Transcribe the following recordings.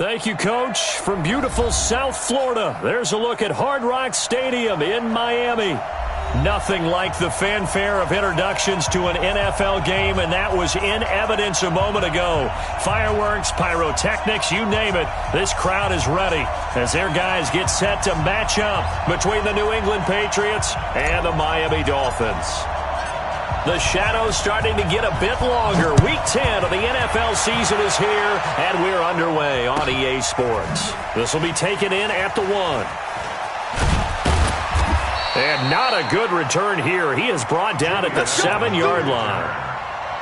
Thank you, Coach. From beautiful South Florida, there's a look at Hard Rock Stadium in Miami. Nothing like the fanfare of introductions to an NFL game, and that was in evidence a moment ago. Fireworks, pyrotechnics, you name it. This crowd is ready as their guys get set to match up between the New England Patriots and the Miami Dolphins. The shadow's starting to get a bit longer. Week 10 of the NFL season is here, and we're underway on EA Sports. This will be taken in at the 1. And not a good return here. He is brought down at the 7-yard line.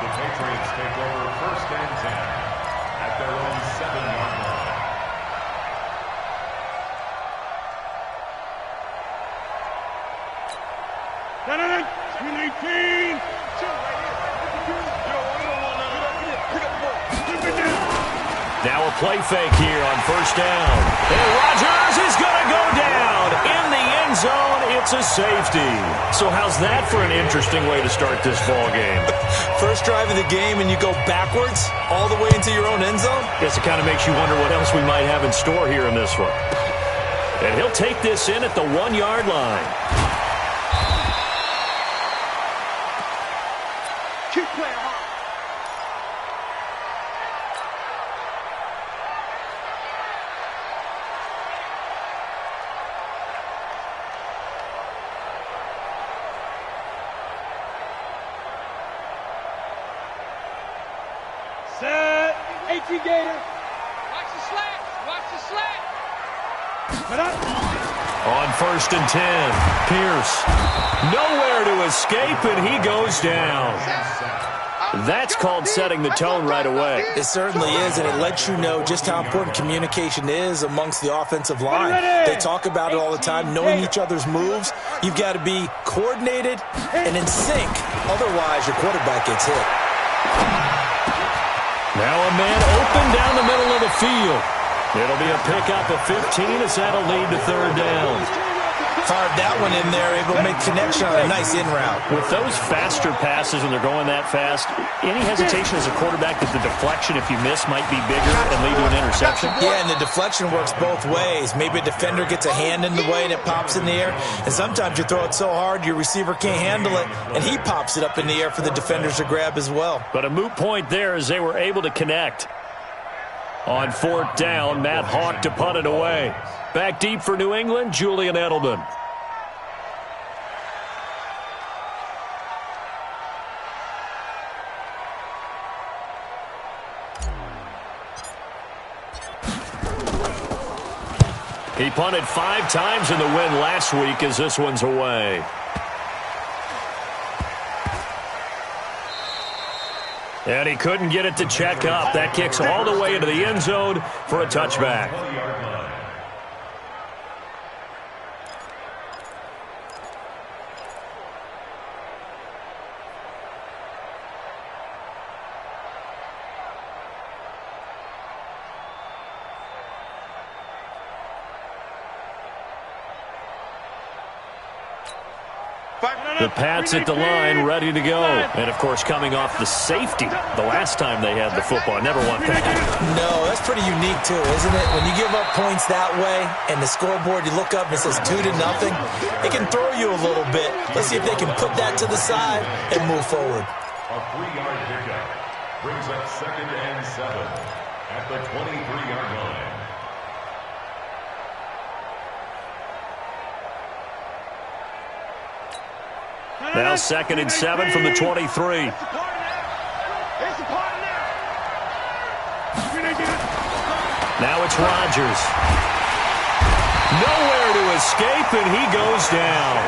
The Patriots take over 1st and 10 at their own 7-yard line. Now a play fake here on 1st down. And Rodgers is going to go down in the end zone. It's a safety. So how's that for an interesting way to start this ball game? First drive of the game and you go backwards all the way into your own end zone? Guess it kind of makes you wonder what else we might have in store here in this one. And he'll take this in at the 1-yard line. Keep playing hard. Set. 18 Gator. Watch the slant. Watch the slant. Put up. On 1st and 10, Pierce. Nowhere to escape, and he goes down. That's called setting the tone right away. It certainly is, and it lets you know just how important communication is amongst the offensive line. They talk about it all the time, knowing each other's moves. You've got to be coordinated and in sync. Otherwise, your quarterback gets hit. Now a man open down the middle of the field. It'll be a pickup of 15 as that'll lead to 3rd down. Fired that one in there, able to make connection on a nice in route. With those faster passes when they're going that fast, any hesitation as a quarterback that the deflection, if you miss, might be bigger and lead to an interception? Yeah, and the deflection works both ways. Maybe a defender gets a hand in the way and it pops in the air. And sometimes you throw it so hard your receiver can't handle it, and he pops it up in the air for the defenders to grab as well. But a moot point there as they were able to connect. On 4th down, Matt Hawk to punt it away. Back deep for New England, Julian Edelman. He punted 5 times in the win last week as this one's away. And he couldn't get it to check up. That kicks all the way into the end zone for a touchback. The Pats at the line, ready to go. And, of course, coming off the safety the last time they had the football. Never want that. No, that's pretty unique, too, isn't it? When you give up points that way and the scoreboard, you look up and it says 2-0, it can throw you a little bit. Let's see if they can put that to the side and move forward. A 3-yard pickup brings up 2nd and 7 at the 23-yard line. Now 2nd and 7 from the 23. Now it's Rodgers. Nowhere to escape, and he goes down.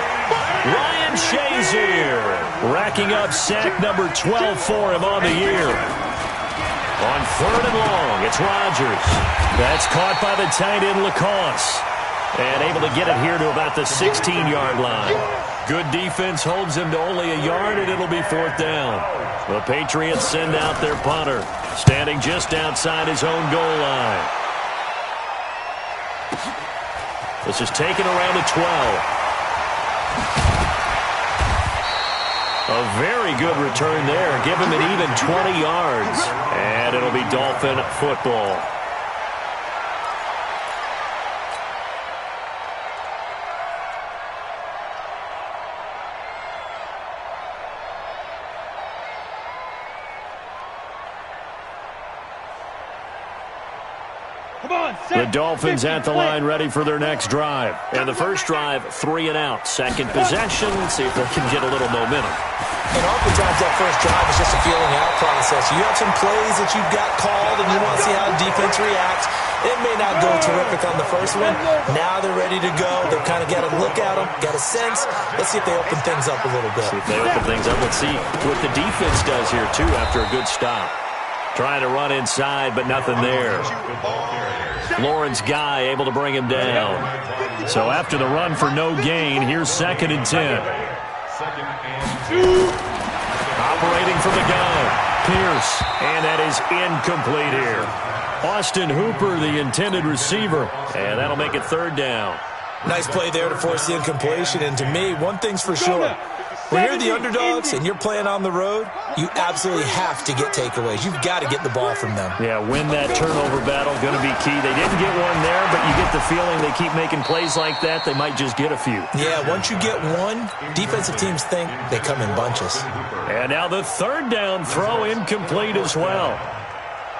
Ryan Shazier racking up sack number 12 for him on the year. On 3rd and long, it's Rodgers. That's caught by the tight end Lacoste. And able to get it here to about the 16-yard line. Good defense holds him to only a yard, and it'll be 4th down. The Patriots send out their punter, standing just outside his own goal line. This is taken around the 12. A very good return there. Give him an even 20 yards. And it'll be Dolphin football. The Dolphins at the line ready for their next drive. And the first drive, 3 and out. Second possession, see if they can get a little momentum. And oftentimes that first drive is just a feeling out process. You have some plays that you've got called and you want to see how the defense reacts. It may not go terrific on the first one. Now they're ready to go. They've kind of got a look at them, got a sense. Let's see if they open things up a little bit. See if they open things up. Let's see what the defense does here, too, after a good stop. Trying to run inside, but nothing there. Lawrence Guy able to bring him down. So after the run for no gain, here's 2nd and 10. Operating from the gun, Pierce, and that is incomplete here. Austin Hooper, the intended receiver, and that'll make it 3rd down. Nice play there to force the incompletion, and to me, one thing's for sure. When you're the underdogs and you're playing on the road, you absolutely have to get takeaways. You've got to get the ball from them. Yeah, win that turnover battle, going to be key. They didn't get one there, but you get the feeling they keep making plays like that, they might just get a few. Yeah, once you get one, defensive teams think they come in bunches. And now the 3rd down throw incomplete as well.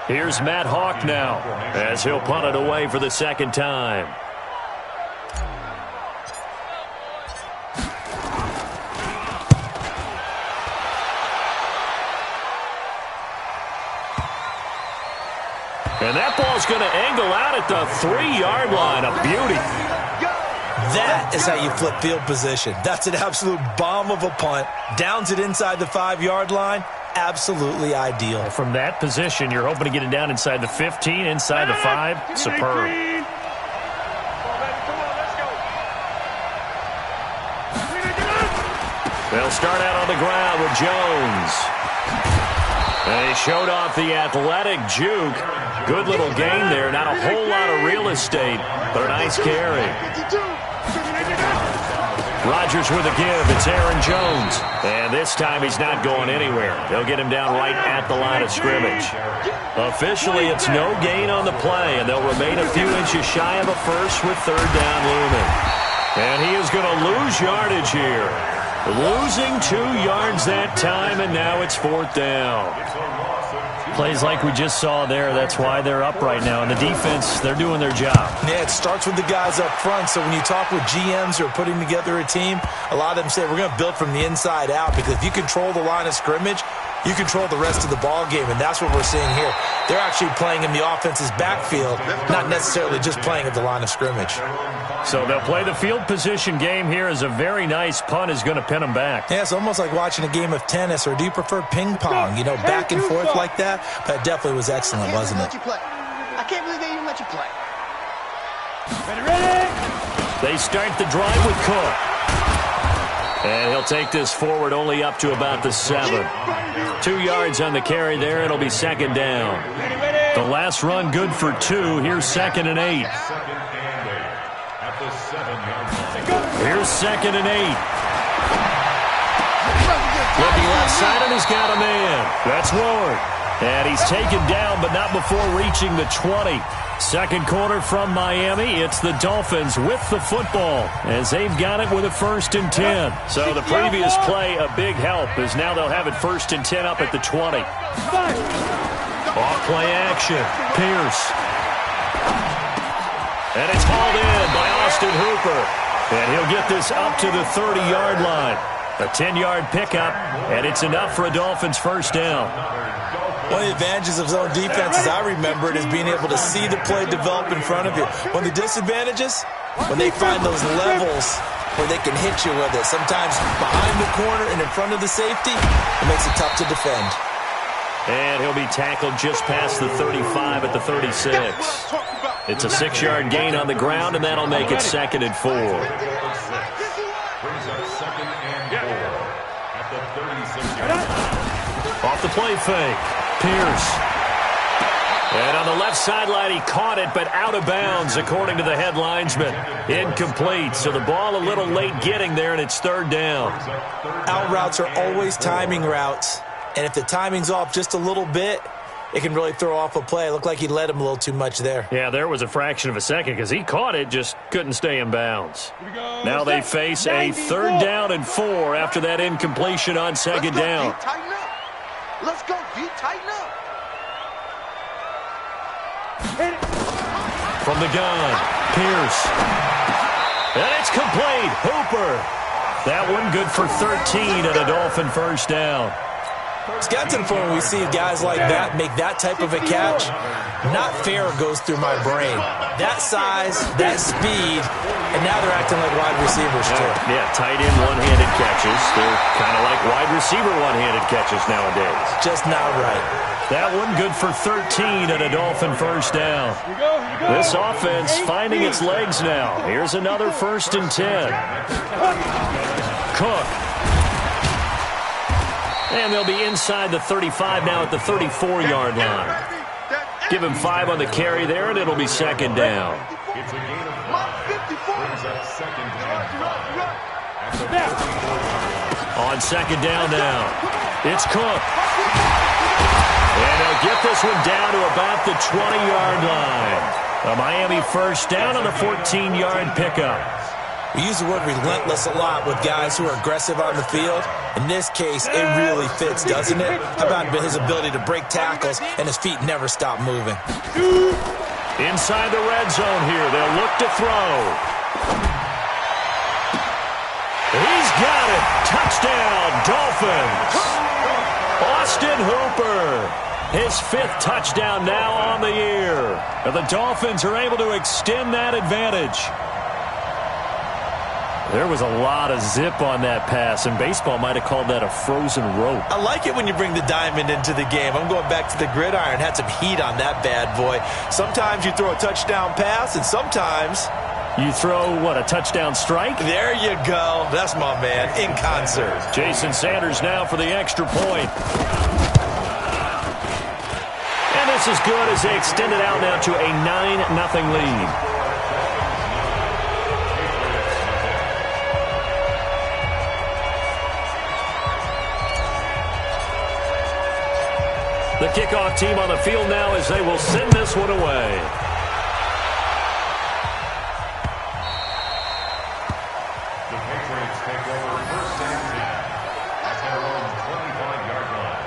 Here's Matt Hawk now as he'll punt it away for the 2nd time. And that ball's going to angle out at the 3-yard line. A beauty. That is how you flip field position. That's an absolute bomb of a punt. Downs it inside the 5-yard line. Absolutely ideal. From that position, you're hoping to get it down inside the 15, inside the 5. Superb. They'll start out on the ground with Jones. And he showed off the athletic juke. Good little gain there. Not a whole lot of real estate, but a nice carry. Rodgers with a give. It's Aaron Jones. And this time he's not going anywhere. They'll get him down right at the line of scrimmage. Officially, it's no gain on the play, and they'll remain a few inches shy of a first with 3rd down looming. And he is going to lose yardage here. Losing 2 yards that time, and now it's 4th down. Plays like we just saw there, that's why they're up right now. And the defense, they're doing their job. Yeah, it starts with the guys up front. So when you talk with GMs who are putting together a team, a lot of them say we're going to build from the inside out, because if you control the line of scrimmage, you control the rest of the ball game, and that's what we're seeing here. They're actually playing in the offense's backfield, not necessarily just playing at the line of scrimmage. So they'll play the field position game here as a very nice punt is going to pin them back. Yeah, it's almost like watching a game of tennis, or do you prefer ping pong? You know, back and forth like that? That definitely was excellent, wasn't it? I can't believe they even let you play. They start the drive with Cook. And he'll take this forward only up to about the 7. 2 yards on the carry there. It'll be 2nd down. The last run good for 2. Here's 2nd and 8. Here's 2nd and 8. Looking left side, and he's got a man. That's Ward. And he's taken down, but not before reaching the 20. Second quarter from Miami. It's the Dolphins with the football as they've got it with a 1st and 10. So the previous play, a big help, as now they'll have it 1st and 10 up at the 20. Off play action. Pierce. And it's hauled in by Austin Hooper. And he'll get this up to the 30-yard line. A 10-yard pickup, and it's enough for a Dolphins 1st down. One of the advantages of zone defense, as I remember it, is being able to see the play develop in front of you. One of the disadvantages, when they find those levels where they can hit you with it. Sometimes behind the corner and in front of the safety, it makes it tough to defend. And he'll be tackled just past the 35 at the 36. It's a 6-yard gain on the ground, and that'll make it 2nd and 4. Off the play fake. Pierce. And on the left sideline, he caught it, but out of bounds, according to the head linesman. Incomplete, so the ball a little late getting there, and it's 3rd down. Out routes are always timing routes, and if the timing's off just a little bit, it can really throw off a play. It looked like he led him a little too much there. Yeah, there was a fraction of a second because he caught it, just couldn't stay in bounds. Now they face a 3rd down and 4 after that incompletion on 2nd down. Tighten up. Let's go, D. Tighten up. from the gun. Pierce. And it's complete. Hooper. That one good for 13 and a Dolphin first down. It's got to the point where we see guys like that make that type of a catch. Not fair goes through my brain. That size, that speed, and now they're acting like wide receivers too. Yeah, tight end one-handed catches. They're kind of like wide receiver one-handed catches nowadays. Just not right. That one good for 13 and a Dolphin first down. This offense finding its legs now. Here's another 1st and 10. Cook. And they'll be inside the 35 now at the 34-yard line. Give him 5 on the carry there, and it'll be 2nd down. It's a gain of 5. Brings up 2nd and 5. At the 34-yard line. On 2nd down now, it's Cook. And they'll get this one down to about the 20-yard line. A Miami first down on the 14-yard pickup. We use the word relentless a lot with guys who are aggressive on the field. In this case, it really fits, doesn't it? How about his ability to break tackles and his feet never stop moving? Inside the red zone here, they'll look to throw. He's got it. Touchdown, Dolphins. Austin Hooper. His 5th touchdown now on the year. And the Dolphins are able to extend that advantage. There was a lot of zip on that pass, and baseball might have called that a frozen rope. I like it when you bring the diamond into the game. I'm going back to the gridiron. Had some heat on that bad boy. Sometimes you throw a touchdown pass, and sometimes you throw, what, a touchdown strike? There you go. That's my man, in concert. Jason Sanders now for the extra point. And this is good as they extend it out now to a 9-0 lead. The kickoff team on the field now as they will send this one away. The Patriots take over 1st and 10 at their own 25-yard line.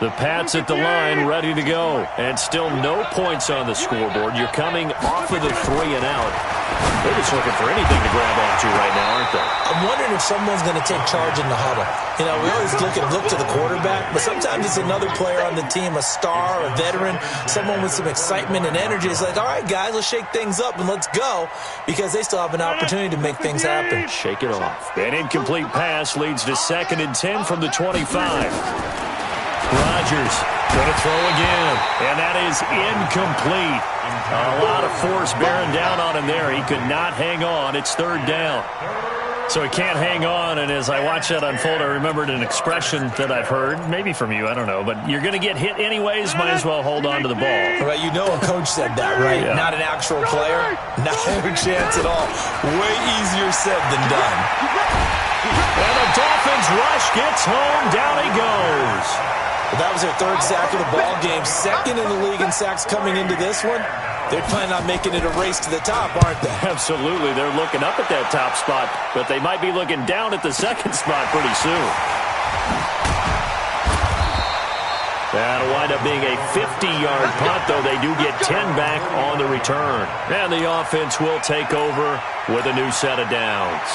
The Pats at the line, ready to go. And still no points on the scoreboard. You're coming off of the 3 and out. They're just looking for anything to grab onto right now, aren't they? I'm wondering if someone's going to take charge in the huddle. You know, we always look to the quarterback, but sometimes it's another player on the team, a star, a veteran, someone with some excitement and energy. It's like, all right, guys, let's shake things up and let's go, because they still have an opportunity to make things happen. Shake it off. An incomplete pass leads to 2nd and 10 from the 25. Rodgers going to throw again, and that is incomplete. A lot of force bearing down on him there. He could not hang on. It's 3rd down. So he can't hang on, and as I watched that unfold, I remembered an expression that I've heard, maybe from you, I don't know, but you're going to get hit anyways, might as well hold on to the ball. Well, you know a coach said that, right? Yeah. Not an actual player. Not a chance at all. Way easier said than done. And the Dolphins rush gets home. Down he goes. Well, that was their 3rd sack of the ball game. 2nd in the league in sacks coming into this one. They're planning on making it a race to the top, aren't they? Absolutely. They're looking up at that top spot, but they might be looking down at the 2nd spot pretty soon. That'll wind up being a 50-yard punt, though they do get 10 back on the return. And the offense will take over with a new set of downs.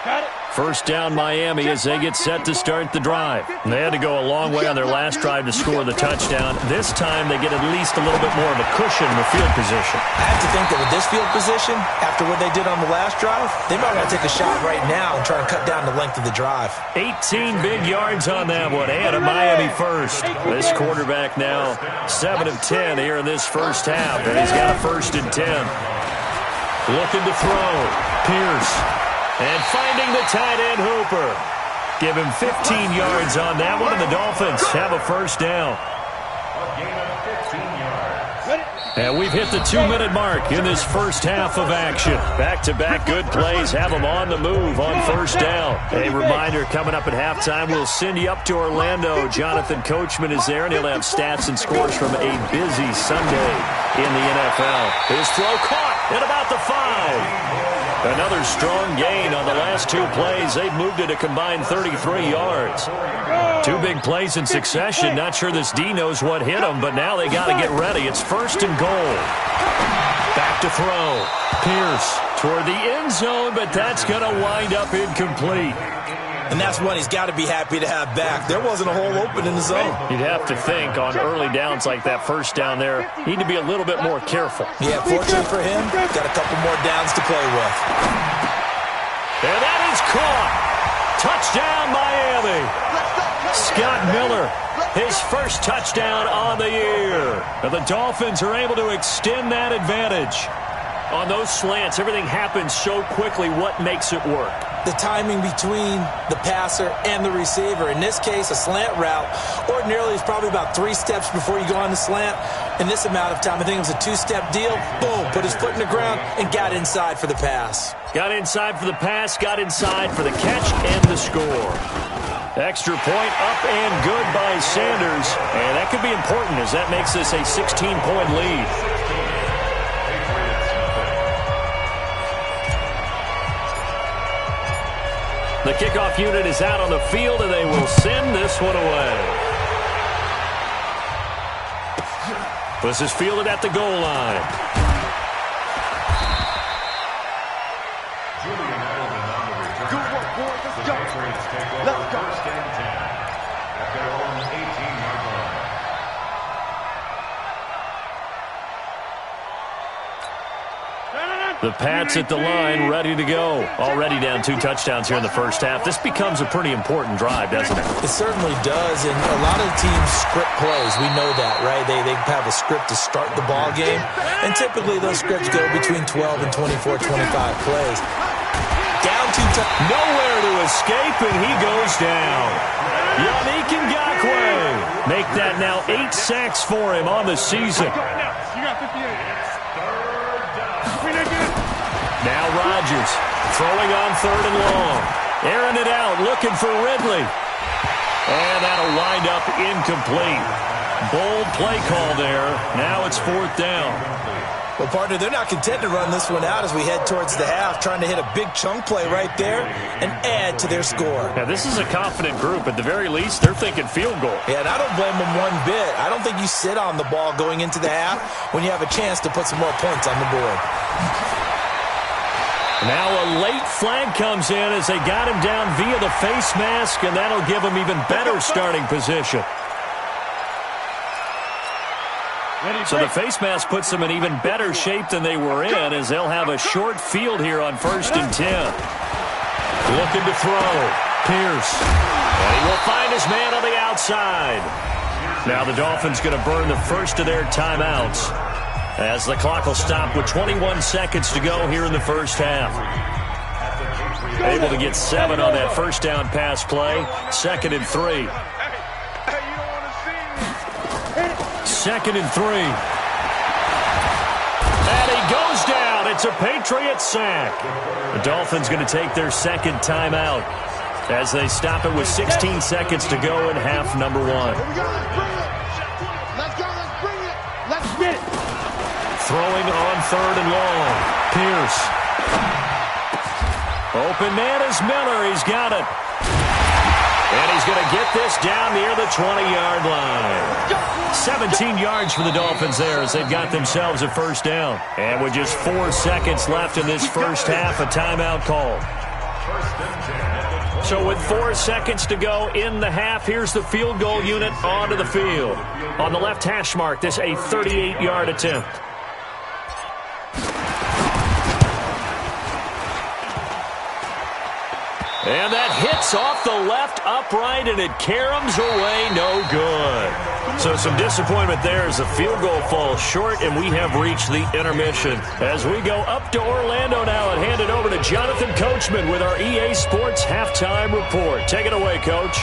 Got it. First down Miami as they get set to start the drive. They had to go a long way on their last drive to score the touchdown. This time they get at least a little bit more of a cushion in the field position. I have to think that with this field position, after what they did on the last drive, they might want to take a shot right now and try to cut down the length of the drive. 18 big yards on that one, and a Miami first. This quarterback now 7 of 10 here in this first half, and he's got a 1st and 10. Looking to throw. Pierce. And finding the tight end, Hooper. Give him 15 yards on that one, and the Dolphins have a first down. A gain of 15 yards. And we've hit the 2-minute mark in this first half of action. Back-to-back good plays have them on the move on first down. A reminder, coming up at halftime, we'll send you up to Orlando. Jonathan Coachman is there, and he'll have stats and scores from a busy Sunday in the NFL. His throw caught at about the 5. Another strong gain on the last 2 plays. They've moved it a combined 33 yards. 2 big plays in succession. Not sure this D knows what hit them, but now they got to get ready. It's first and goal. Back to throw. Pierce toward the end zone, but that's going to wind up incomplete. And that's one he's got to be happy to have back. There wasn't a hole open in the zone. You'd have to think on early downs like that first down there, need to be a little bit more careful. Yeah, fortunately for him, got a couple more downs to play with. And that is caught. Touchdown, Miami. Scott Miller, his first touchdown on the year. And the Dolphins are able to extend that advantage. On those slants, everything happens so quickly. What makes it work? The timing between the passer and the receiver. In this case, a slant route ordinarily is probably about 3 steps before you go on the slant. In this amount of time, I think it was a 2-step deal. Boom, put his foot in the ground and got inside for the pass. Got inside for the pass, got inside for the catch and the score. Extra point up and good by Sanders. And that could be important as that makes this a 16-point lead. The kickoff unit is out on the field, and they will send this one away. This is fielded at the goal line. Good work, boys. Let's go. Let's go. First and 10 at their own 18-yard line. The Pats at the line, ready to go. Already down 2 touchdowns here in the first half. This becomes a pretty important drive, doesn't it? It certainly does, and a lot of the teams script plays. We know that, right? They have a script to start the ball game, and typically those scripts go between 12 and 24, 25 plays. Down 2 touchdowns. Nowhere to escape, and he goes down. Yannick Ngakoue. Make that now 8 sacks for him on the season. You got 58. Now Rodgers throwing on 3rd and long. Airing it out, looking for Ridley. And that'll wind up incomplete. Bold play call there. Now it's 4th down. Well, partner, they're not content to run this one out as we head towards the half, trying to hit a big chunk play right there and add to their score. Now, this is a confident group. At the very least, they're thinking field goal. Yeah, and I don't blame them one bit. I don't think you sit on the ball going into the half when you have a chance to put some more points on the board. Now a late flag comes in as they got him down via the face mask, and that'll give him even better starting position. So the face mask puts them in even better shape than they were in, as they'll have a short field here on 1st and 10. Looking to throw. Pierce. And he will find his man on the outside. Now the Dolphins going to burn the first of their timeouts, as the clock will stop with 21 seconds to go here in the first half. Able to get 7 on that first down pass play. 2nd and 3. 2nd and 3. And he goes down. It's a Patriot sack. The Dolphins going to take their 2nd timeout as they stop it with 16 seconds to go in half number 1. Let's go. Let's bring it. Let's get it. Throwing on 3rd and long. Pierce. Open man is Miller. He's got it. And he's going to get this down near the 20-yard line. 17 yards for the Dolphins there as they've got themselves a first down. And with just 4 seconds left in this first half, a timeout call. So with 4 seconds to go in the half, here's the field goal unit onto the field. On the left hash mark, this a 38-yard attempt. And that hits off the left upright, and it caroms away, no good. So some disappointment there as the field goal falls short, and we have reached the intermission. As we go up to Orlando now and hand it over to Jonathan Coachman with our EA Sports Halftime Report. Take it away, Coach.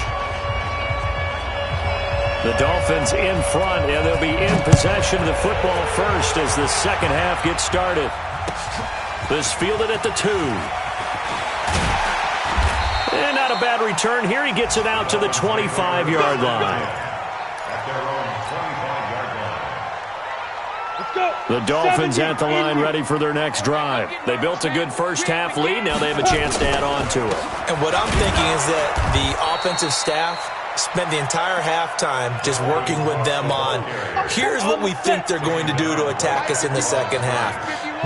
The Dolphins in front, and they'll be in possession of the football first as the second half gets started. This fielded at the 2. And not a bad return here. He gets it out to the 25-yard line. The Dolphins at the line ready for their next drive. They built a good first half lead. Now they have a chance to add on to it. And what I'm thinking is that the offensive staff spent the entire halftime just working with them on, here's what we think they're going to do to attack us in the second half.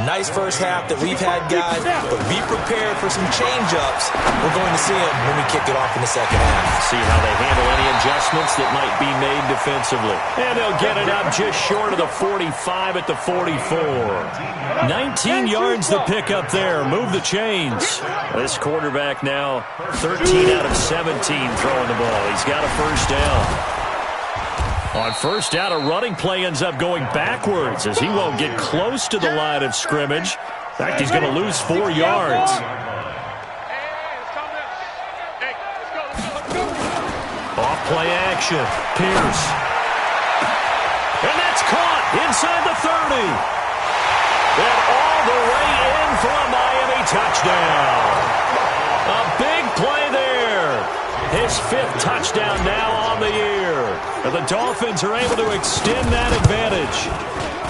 Nice first half that we've had, guys, but be prepared for some change-ups. We're going to see them when we kick it off in the second half. See how they handle any adjustments that might be made defensively. And they'll get it up just short of the 45 at the 44. 19 yards to pick up there. Move the chains. This quarterback now 13 out of 17 throwing the ball. He's got a first down. On first down, a running play ends up going backwards as he won't get close to the line of scrimmage. In fact, he's going to lose 4 yards. Off play action. Pierce. And that's caught inside the 30. And all the way in for a Miami touchdown. A big play there. His 5th touchdown now on the year. And the Dolphins are able to extend that advantage.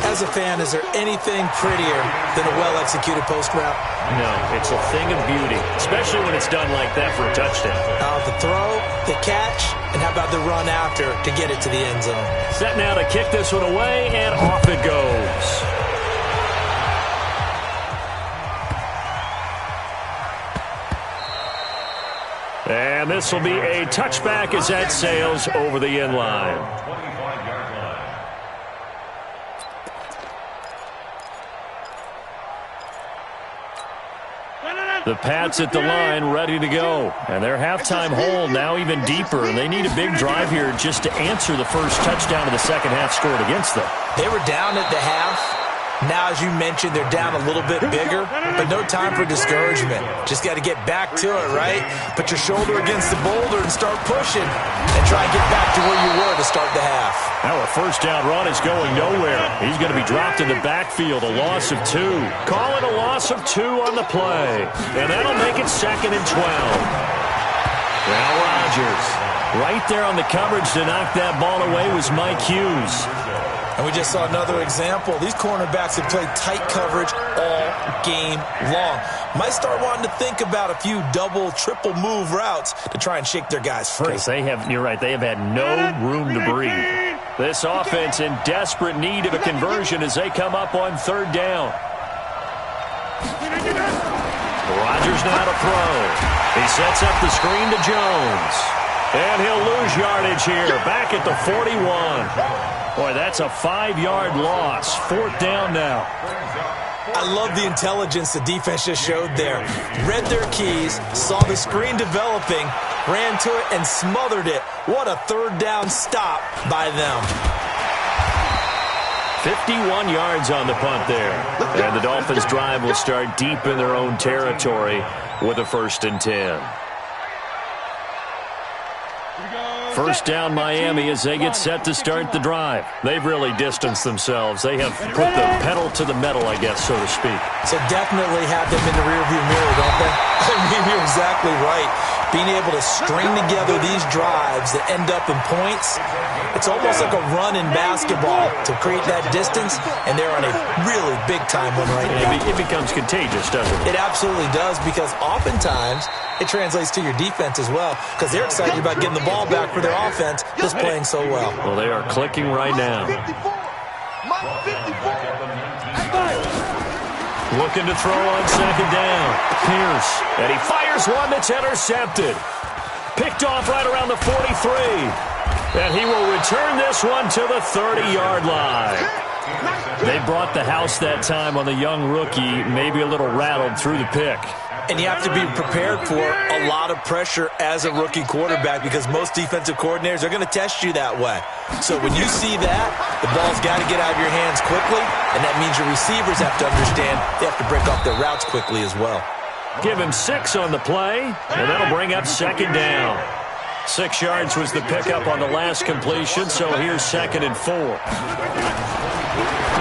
As a fan, is there anything prettier than a well-executed post route? No, it's a thing of beauty, especially when it's done like that for a touchdown. The throw, the catch, and how about the run after to get it to the end zone? Set now to kick this one away, and off it goes. And this will be a touchback as that sails over the end line. 25-yard line. The Pats at the line ready to go. And their halftime hole now even deeper. And they need a big drive here just to answer the first touchdown of the second half scored against them. They were down at the half. Now, as you mentioned, they're down a little bit bigger, but no time for discouragement. Just got to get back to it, right? Put your shoulder against the boulder and start pushing and try and get back to where you were to start the half. Now a first down run is going nowhere. He's going to be dropped in the backfield, a loss of 2. Call it a loss of 2 on the play. And that'll make it 2nd and 12. Now Rodgers, right there on the coverage to knock that ball away was Mike Hughes. And we just saw another example. These cornerbacks have played tight coverage all game long. Might start wanting to think about a few double, triple move routes to try and shake their guys free. Because you're right, they have had no room to breathe. This offense in desperate need of a conversion as they come up on 3rd down. Rodgers now to throw. He sets up the screen to Jones. And he'll lose yardage here, back at the 41. Boy, that's a 5-yard loss. 4th down now. I love the intelligence the defense just showed there. Read their keys, saw the screen developing, ran to it, and smothered it. What a 3rd down stop by them. 51 yards on the punt there. And the Dolphins' drive will start deep in their own territory with a 1st and 10. First down Miami as they get set to start the drive. They've really distanced themselves. They have put the pedal to the metal, I guess, so to speak. So definitely have them in the rearview mirror, don't they? I mean, you're exactly right. Being able to string together these drives that end up in points, it's almost like a run in basketball to create that distance, and they're on a really big-time one right now. It becomes contagious, doesn't it? It absolutely does, because oftentimes it translates to your defense as well, because they're excited about getting the ball back for their offense that's playing so well. Well, they are clicking right now. Looking to throw on 2nd down. Pierce. And he fires one that's intercepted. Picked off right around the 43. And he will return this one to the 30-yard line. They brought the house that time on the young rookie, maybe a little rattled through the pick. And you have to be prepared for a lot of pressure as a rookie quarterback, because most defensive coordinators are going to test you that way. So when you see that, the ball's got to get out of your hands quickly, and that means your receivers have to understand they have to break off their routes quickly as well. Give him 6 on the play, and that'll bring up 2nd down. 6 yards was the pickup on the last completion, so here's 2nd and 4.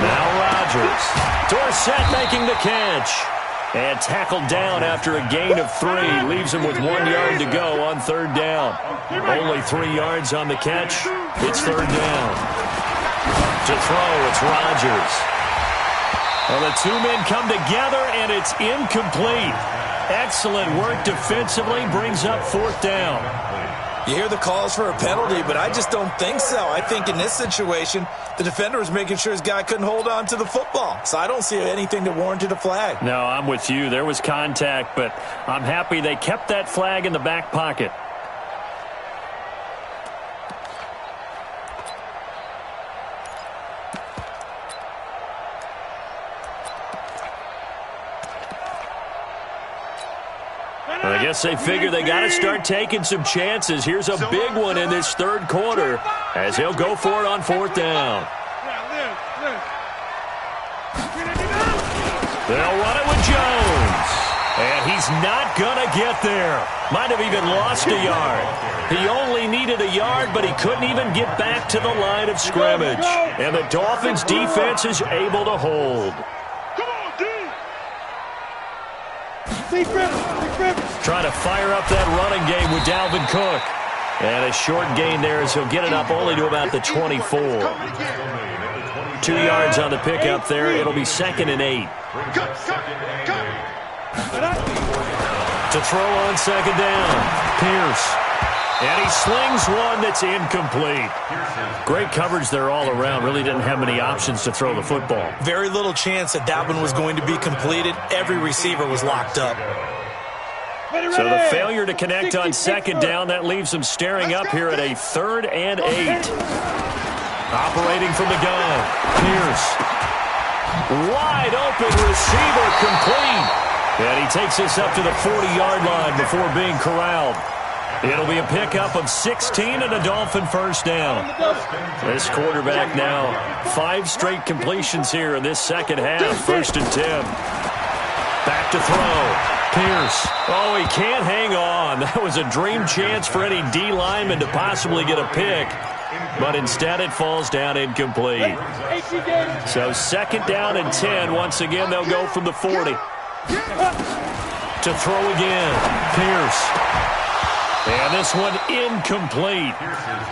Now Rodgers. Dorsett making the catch. And tackled down after a gain of 3. Leaves him with 1 yard to go on 3rd down. Only 3 yards on the catch. It's 3rd down. To throw, it's Rodgers. Well, the two men come together, and it's incomplete. Excellent work defensively. Brings up 4th down. You hear the calls for a penalty, but I just don't think so. I think in this situation, the defender was making sure his guy couldn't hold on to the football. So I don't see anything that warranted a flag. No, I'm with you. There was contact, but I'm happy they kept that flag in the back pocket. I guess they figure they got to start taking some chances. Here's a big one in this 3rd quarter as he'll go for it on 4th down. They'll run it with Jones. And he's not going to get there. Might have even lost a yard. He only needed a yard, but he couldn't even get back to the line of scrimmage. And the Dolphins' defense is able to hold. Trying to fire up that running game with Dalvin Cook. And a short gain there as he'll get it up only to about the 24. 2 yards on the pickup there. It'll be 2nd and 8. To throw on 2nd down. Pierce. And he slings one that's incomplete. Great coverage there all around. Really didn't have many options to throw the football. Very little chance that one was going to be completed. Every receiver was locked up. So the failure to connect on 2nd down, that leaves them staring up here at a 3rd and 8. Operating from the gun. Pierce. Wide open receiver complete. And he takes this up to the 40-yard line before being corralled. It'll be a pickup of 16 and a Dolphin 1st down. This quarterback now 5 straight completions here in this 2nd half. 1st and 10. Back to throw. Pierce. Oh, he can't hang on. That was a dream chance for any D lineman to possibly get a pick. But instead it falls down incomplete. So 2nd down and 10. Once again, they'll go from the 40. To throw again. Pierce. And this one incomplete.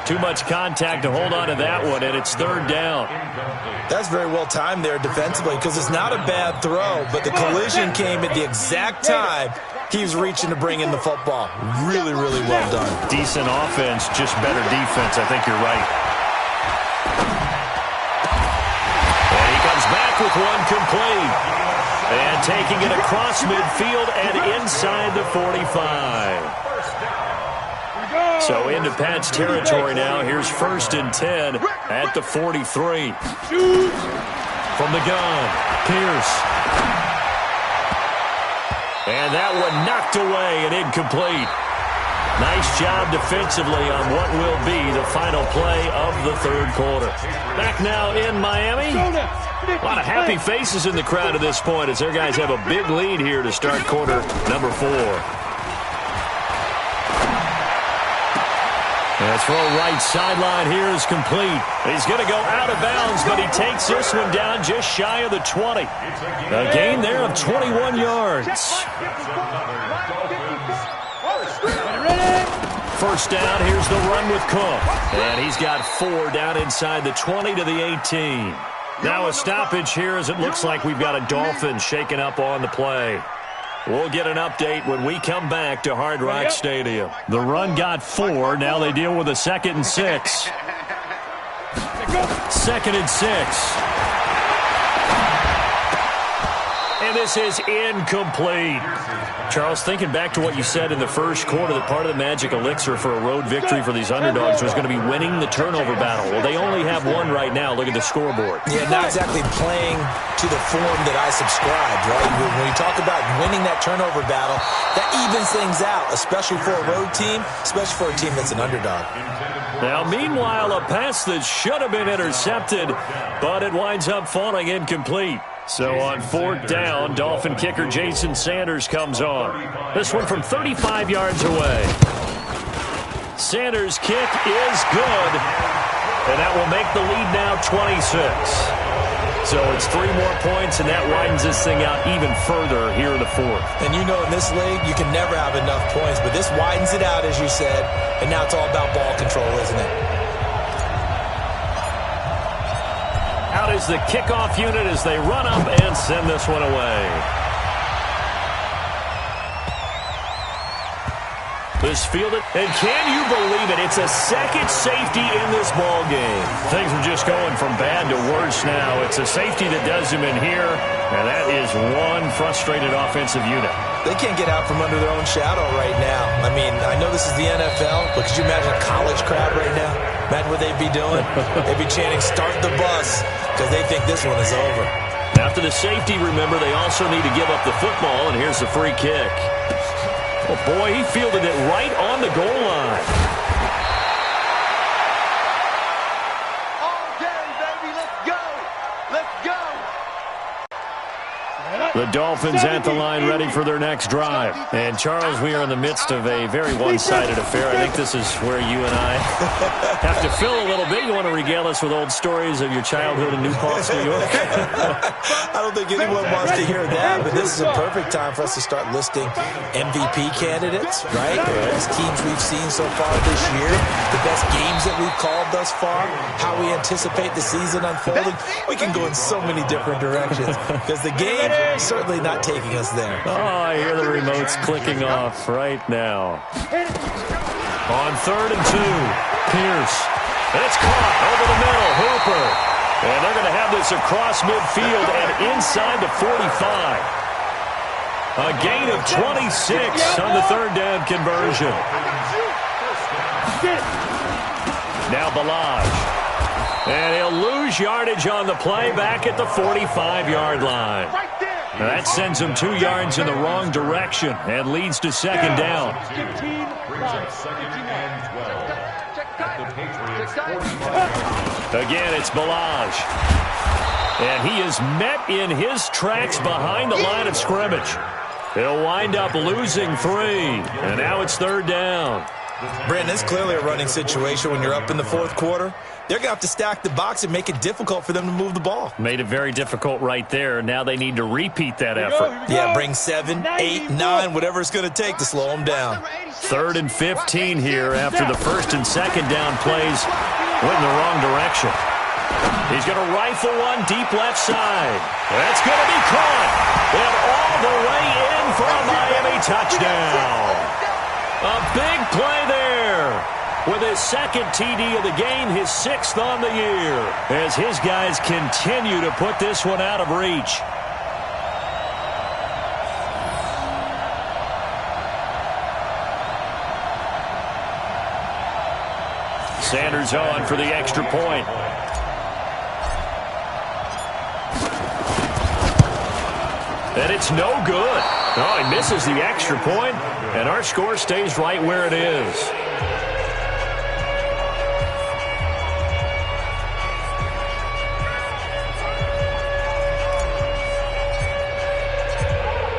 Too much contact to hold on to that one, and it's 3rd down. That's very well timed there defensively because it's not a bad throw, but the collision came at the exact time he was reaching to bring in the football. Really, really well done. Decent offense, just better defense. I think you're right. And he comes back with one complete. And taking it across midfield and inside the 45. So into Pat's territory now. Here's 1st and 10 at the 43. From the gun, Pierce. And that one knocked away and incomplete. Nice job defensively on what will be the final play of the 3rd quarter. Back now in Miami. A lot of happy faces in the crowd at this point as their guys have a big lead here to start quarter number 4. And throw right sideline here is complete. He's going to go out of bounds, but he takes this one down just shy of the 20. A gain there of 21 yards. 1st down, here's the run with Cook. And he's got 4 down inside the 20 to the 18. Now a stoppage here as it looks like we've got a Dolphin shaking up on the play. We'll get an update when we come back to Hard Rock Stadium. The run got 4. Now they deal with a 2nd and 6. 2nd and 6. And this is incomplete. Charles, thinking back to what you said in the 1st quarter, that part of the magic elixir for a road victory for these underdogs was going to be winning the turnover battle. Well, they only have one right now. Look at the scoreboard. Yeah, not exactly playing to the form that I subscribed, right? When you talk about winning that turnover battle, that evens things out, especially for a road team, especially for a team that's an underdog. Now, meanwhile, a pass that should have been intercepted, but it winds up falling incomplete. So on 4th down, Dolphin kicker Jason Sanders comes on. This one from 35 yards away. Sanders' kick is good, and that will make the lead now 26. So it's 3 more points, and that widens this thing out even further here in the fourth. And you know in this league, you can never have enough points, but this widens it out, as you said, and now it's all about ball control, isn't it? Out is the kickoff unit as they run up and send this one away. This fielded, and can you believe it? It's a second safety in this ball game. Things are just going from bad to worse now. It's a safety that does him in here, and that is one frustrated offensive unit. They can't get out from under their own shadow right now. I mean, I know this is the NFL, but could you imagine a college crowd right now? Imagine what they'd be doing. They'd be chanting, "Start the bus," because they think this one is over. After the safety, remember, they also need to give up the football, and here's the free kick. Oh, boy, he fielded it right on the goal line. Okay, baby, let's go. Let's go. The Dolphins at the line ready for their next drive. And, Charles, we are in the midst of a very one-sided affair. I think this is where you and I have to fill a little bit. You want to regale us with old stories of your childhood in New Paltz, New York? I don't think anyone wants to hear that, but this is a perfect time for us to start listing MVP candidates, right? The best teams we've seen so far this year, the best games that we've called thus far, how we anticipate the season unfolding. We can go in so many different directions because the game is certainly not taking us there. Oh, I hear the remotes clicking off right now. On 3rd and 2, Pierce. It's caught over the middle, Hooper. And they're going to have this across midfield and inside the 45. A gain of 26 on the 3rd down conversion. Now Balaj. And he'll lose yardage on the play back at the 45-yard line. Now that sends him 2 yards in the wrong direction and leads to 2nd down. Brings up 2nd and 12 at the Patriots' 45-yard. Again, it's Balaj. And he is met in his tracks behind the line of scrimmage. He'll wind up losing 3. And now it's 3rd down. Brandon, it's clearly a running situation when you're up in the 4th quarter. They're going to have to stack the box and make it difficult for them to move the ball. Made it very difficult right there. Now they need to repeat that effort. Yeah, bring 7, 8, 9, whatever it's going to take to slow them down. 3rd and 15 here after the 1st and 2nd down plays went in the wrong direction. He's going to rifle one deep left side. That's going to be caught. And all the way in for a Miami touchdown. A big play there. With his 2nd TD of the game, his 6th on the year, as his guys continue to put this one out of reach. Sanders on for the extra point. And it's no good. Oh, he misses the extra point, and our score stays right where it is.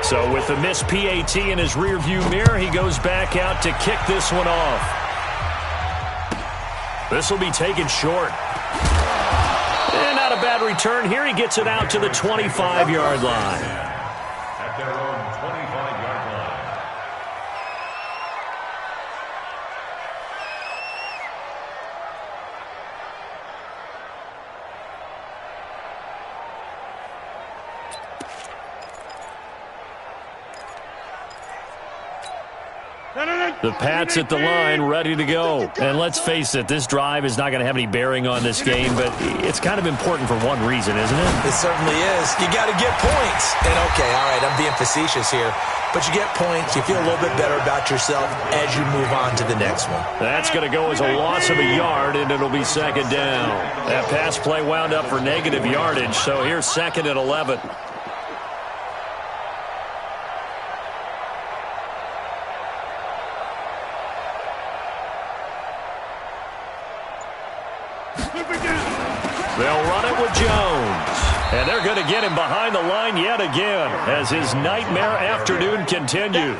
So with the missed PAT in his rearview mirror, he goes back out to kick this one off. This will be taken short. And not a bad return here. He gets it out to the 25-yard line. At their own 25-yard line. The Pats at the line, ready to go. And let's face it, this drive is not going to have any bearing on this game, but it's kind of important for one reason, isn't it? It certainly is. You got to get points. And, okay, all right, I'm being facetious here. But you get points, you feel a little bit better about yourself as you move on to the next one. That's going to go as a loss of a yard, and it'll be 2nd down. That pass play wound up for negative yardage, so here's 2nd and 11. They'll run it with Jones. And they're going to get him behind the line yet again as his nightmare afternoon continues.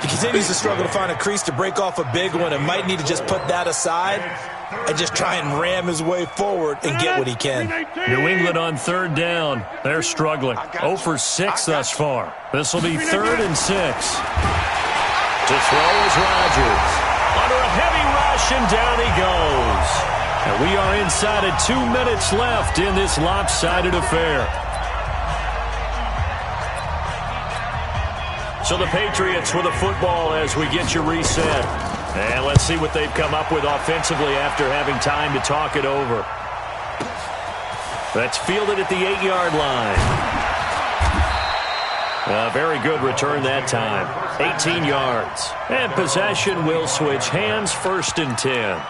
He continues to struggle to find a crease to break off a big one and might need to just put that aside and just try and ram his way forward and get what he can. New England on third down. They're struggling. 0 for 6 thus far. This will be 3rd and 6. To throw is Rodgers. Under a heavy rush, and down he goes. And we are inside of 2 minutes left in this lopsided affair. So the Patriots with the football as we get you reset. And let's see what they've come up with offensively after having time to talk it over. That's fielded at the 8-yard line. A very good return that time. 18 yards. And possession will switch hands, 1st and 10.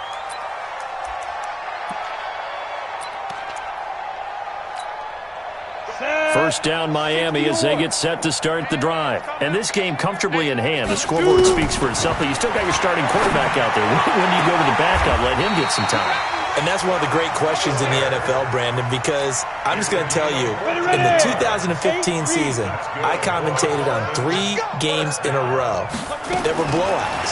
First down Miami as they get set to start the drive. And this game comfortably in hand. The scoreboard speaks for itself, but you still got your starting quarterback out there. When do you go to the backup, let him get some time? And that's one of the great questions in the NFL, Brandon, because I'm just going to tell you, in the 2015 season, I commentated on 3 games in a row that were blowouts.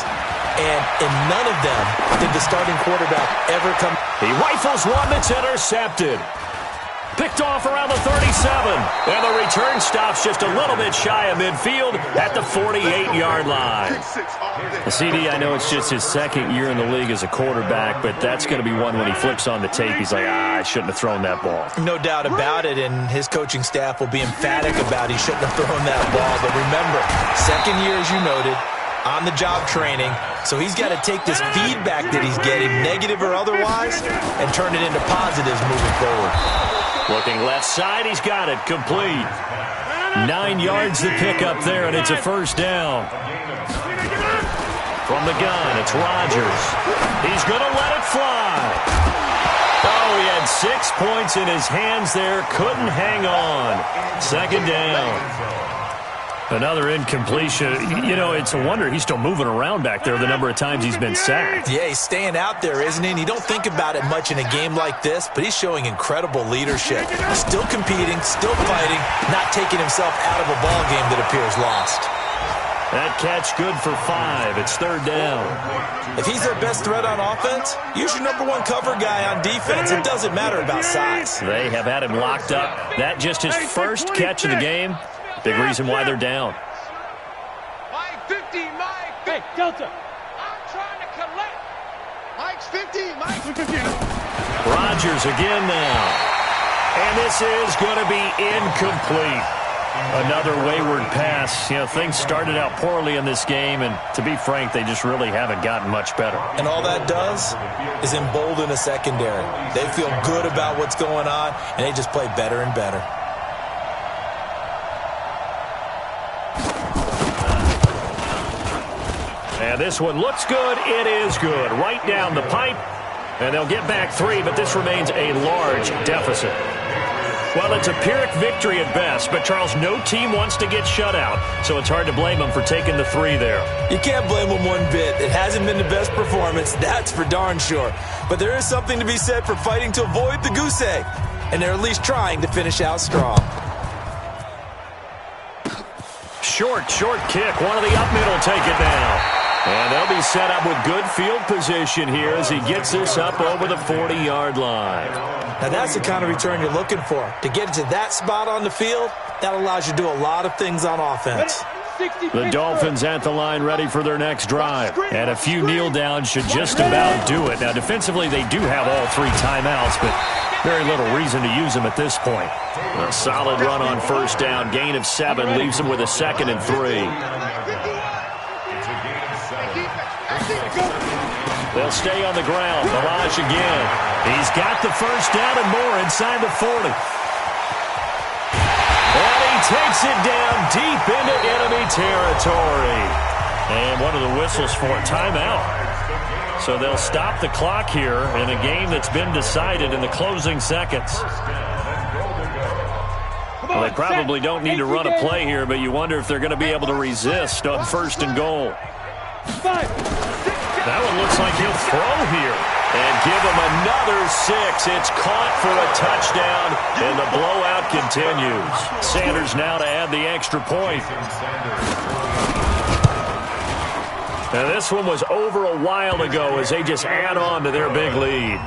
And in none of them did the starting quarterback ever come. He rifles one that's intercepted. Picked off around the 37. And the return stops just a little bit shy of midfield at the 48-yard line. The CD, I know it's just his 2nd year in the league as a quarterback, but that's going to be one when he flips on the tape. He's like, I shouldn't have thrown that ball. No doubt about it, and his coaching staff will be emphatic about he shouldn't have thrown that ball. But remember, 2nd year, as you noted, on-the-job training. So he's got to take this feedback that he's getting, negative or otherwise, and turn it into positives moving forward. Looking left side, he's got it. Complete. 9 yards to pick up there, and it's a first down. From the gun, it's Rodgers. He's going to let it fly. Oh, he had 6 points in his hands there. Couldn't hang on. 2nd down. Another incompletion. You know, it's a wonder he's still moving around back there the number of times he's been sacked. Yeah, he's staying out there, isn't he? And you don't think about it much in a game like this, but he's showing incredible leadership. Still competing, still fighting, not taking himself out of a ball game that appears lost. That catch good for 5. It's 3rd down. If he's their best threat on offense, use your number 1 cover guy on defense. It doesn't matter about size. They have had him locked up. That just his first catch of the game. Big reason why they're down. Mike 50, Mike 50. Hey, Delta. I'm trying to collect. Mike's 50, Mike 50. Rodgers again now. And this is going to be incomplete. Another wayward pass. You know, things started out poorly in this game, and to be frank, they just really haven't gotten much better. And all that does is embolden a secondary. They feel good about what's going on, and they just play better and better. And this one looks good. It is good. Right down the pipe. And they'll get back 3, but this remains a large deficit. Well, it's a Pyrrhic victory at best, but, Charles, no team wants to get shut out, so it's hard to blame them for taking the 3 there. You can't blame them one bit. It hasn't been the best performance, that's for darn sure. But there is something to be said for fighting to avoid the goose egg, and they're at least trying to finish out strong. Short kick. One of the up mid will take it down. And they'll be set up with good field position here as he gets this up over the 40-yard line. Now that's the kind of return you're looking for. To get to that spot on the field, that allows you to do a lot of things on offense. The Dolphins at the line ready for their next drive. And a few kneel downs should just about do it. Now defensively they do have all 3 timeouts, but very little reason to use them at this point. A solid run on first down. Gain of 7 leaves them with a 2nd and 3. They'll stay on the ground. Balaj again. He's got the first down and more inside the 40. And he takes it down deep into enemy territory. And one of the whistles for timeout. So they'll stop the clock here in a game that's been decided in the closing seconds. Well, they probably don't need to run a play here, but you wonder if they're going to be able to resist on 1st and goal. 5, 6, That one looks like he'll throw here. And give him another 6. It's caught for a touchdown, and the blowout continues. Sanders now to add the extra point. Now this one was over a while ago as they just add on to their big lead.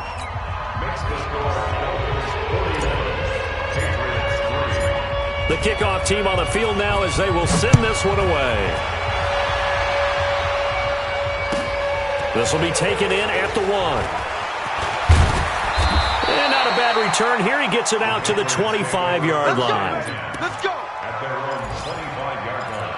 The kickoff team on the field now as they will send this one away. This will be taken in at the 1. And not a bad return. Here he gets it out to the 25-yard line. Let's go. At their own 25-yard line.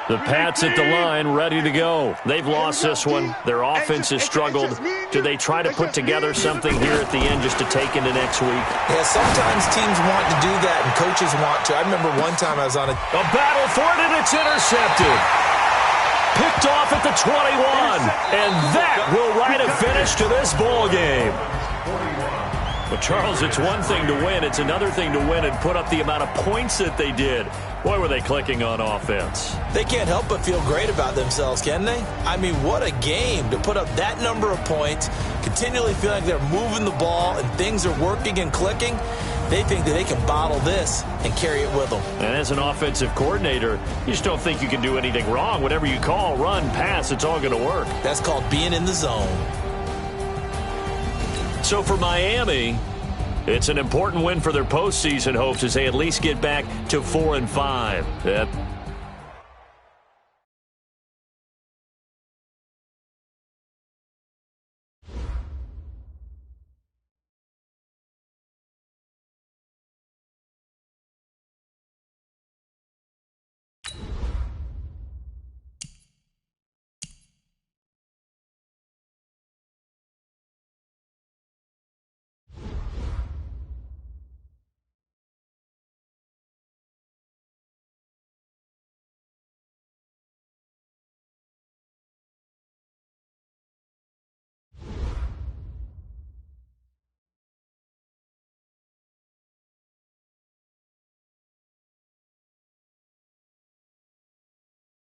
The Pats at the line, ready to go. They've lost this one. Their offense has struggled. Do they try to put together something here at the end just to take into next week? Yeah, sometimes teams want to do that and coaches want to. I remember one time I was on a battle for it, and it's intercepted. Picked off at the 21. And that will write a finish to this ball game. But, Charles, it's one thing to win. It's another thing to win and put up the amount of points that they did. Boy, were they clicking on offense. They can't help but feel great about themselves, can they? I mean, what a game to put up that number of points, continually feel like they're moving the ball and things are working and clicking. They think that they can bottle this and carry it with them. And as an offensive coordinator, you just don't think you can do anything wrong. Whatever you call, run, pass, it's all going to work. That's called being in the zone. So for Miami, it's an important win for their postseason hopes as they at least get back to 4-5.